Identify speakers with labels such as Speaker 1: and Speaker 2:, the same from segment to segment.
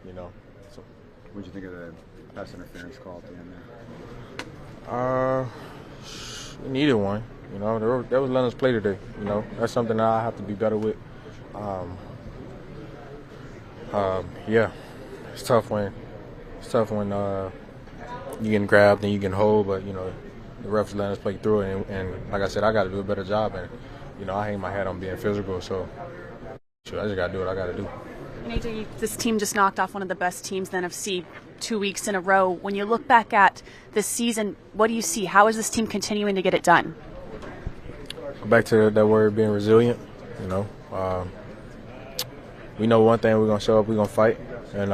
Speaker 1: So.
Speaker 2: What did you think of the pass interference call at the end there?
Speaker 1: We needed one. That was letting us play today. That's something that I have to be better with. Yeah, it's tough when you getting grabbed and you can hold, but the refs letting us play through it. And like I said, I got to do a better job. And I hang my hat on being physical, so I just got to do what I got to do.
Speaker 3: And AJ, this team just knocked off one of the best teams in the NFC 2 weeks in a row. When you look back at this season, what do you see? How is this team continuing to get it done?
Speaker 1: Go back to that word, being resilient. We know one thing: we're gonna show up, we're gonna fight, and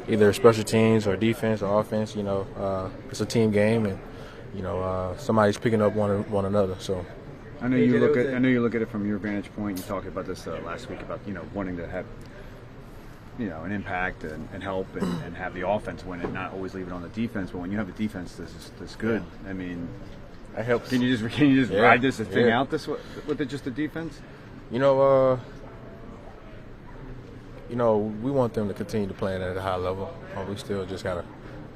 Speaker 1: either special teams or defense or offense. It's a team game, and somebody's picking up one another. So.
Speaker 2: I know you look at it from your vantage point. You talked about this last week about wanting to have an impact and help and have the offense win and not always leave it on the defense. But when you have a defense that's good, I mean,
Speaker 1: that helps.
Speaker 2: Can you just ride this thing out this with just the defense?
Speaker 1: We want them to continue to play at a high level. We still just gotta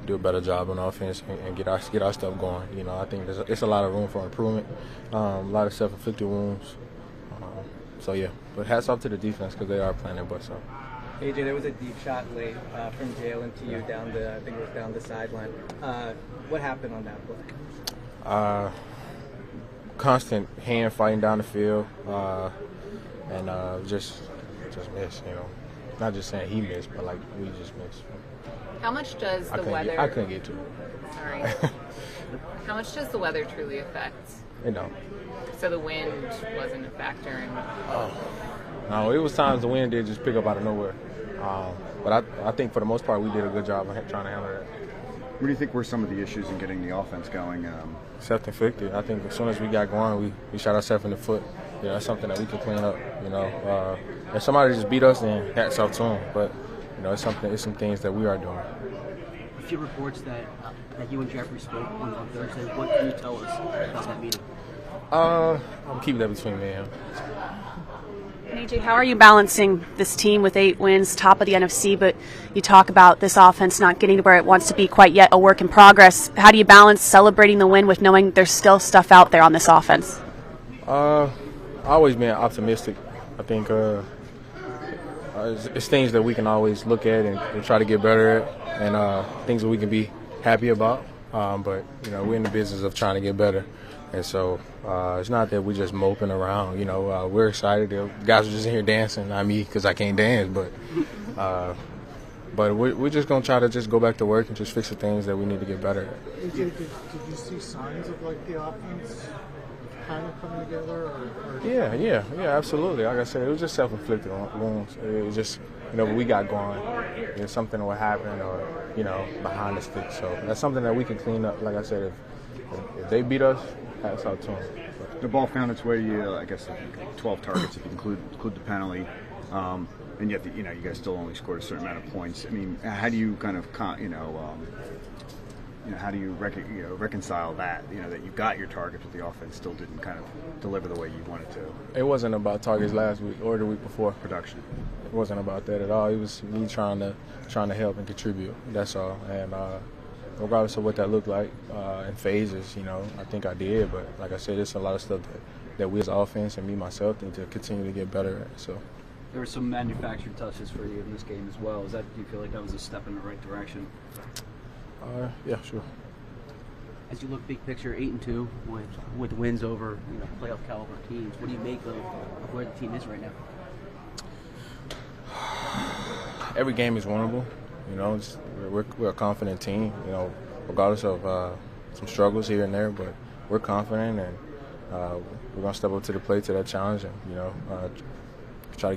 Speaker 1: do a better job on offense and get our stuff going. I think there's a lot of room for improvement, a lot of self-inflicted wounds. So yeah, but hats off to the defense because they are playing their butts off.
Speaker 4: AJ, there was a deep shot late from Jalen to you down I think it was down the sideline. What happened on that play?
Speaker 1: Constant hand fighting down the field, and just missed. Not just saying he missed, but like we just missed.
Speaker 5: How much does the weather?
Speaker 1: I couldn't get to it.
Speaker 5: Sorry. How much does the weather truly affect?
Speaker 1: It don't.
Speaker 5: So the wind wasn't a factor in.
Speaker 1: No, it was times the wind did just pick up out of nowhere. But I think for the most part we did a good job of trying to handle that.
Speaker 2: What do you think were some of the issues in getting the offense going?
Speaker 1: Self-inflicted. I think as soon as we got going, we shot ourselves in the foot. That's something that we can clean up. If somebody just beat us, then hats off to them. But it's some things that we are doing.
Speaker 6: A few reports that you and Jeffrey spoke on Thursday. What can you tell us about that meeting?
Speaker 1: I'm keeping that between me and him.
Speaker 3: And AJ, how are you balancing this team with 8 wins, top of the NFC, but you talk about this offense not getting to where it wants to be quite yet, a work in progress. How do you balance celebrating the win with knowing there's still stuff out there on this offense?
Speaker 1: I've always been optimistic. I think it's things that we can always look at and try to get better at, and things that we can be happy about. But we're in the business of trying to get better, and so it's not that we're just moping around. We're excited. The guys are just in here dancing. Not me, because I can't dance, but we're just gonna try to just go back to work and just fix the things that we need to get better at.
Speaker 7: AJ, did you see signs of the offense kind of coming together? Or
Speaker 1: Yeah, absolutely. Like I said, it was just self-inflicted wounds. It was just, we got going. Something would happen or, behind the stick. So that's something that we can clean up. Like I said, if they beat us, that's out to them.
Speaker 2: The ball found its way to you, I guess, 12 targets if you include the penalty. And yet, you guys still only scored a certain amount of points. I mean, how do you kind of, how do you reconcile that? That you got your targets, but the offense still didn't kind of deliver the way you wanted to.
Speaker 1: It wasn't about targets last week or the week before.
Speaker 2: Production.
Speaker 1: It wasn't about that at all. It was me trying to help and contribute. That's all. And regardless of what that looked like in phases, I think I did. But like I said, there's a lot of stuff that we as offense and me myself need to continue to get better at. So.
Speaker 6: There were some manufactured touches for you in this game as well. Do you feel like that was a step in the right direction?
Speaker 1: Yeah, sure.
Speaker 6: As you look big picture, 8-2 with wins over playoff caliber teams, what do you make of where the team is right now?
Speaker 1: Every game is winnable. We're a confident team. Regardless of some struggles here and there, but we're confident and we're gonna step up to the plate to that challenge and try to get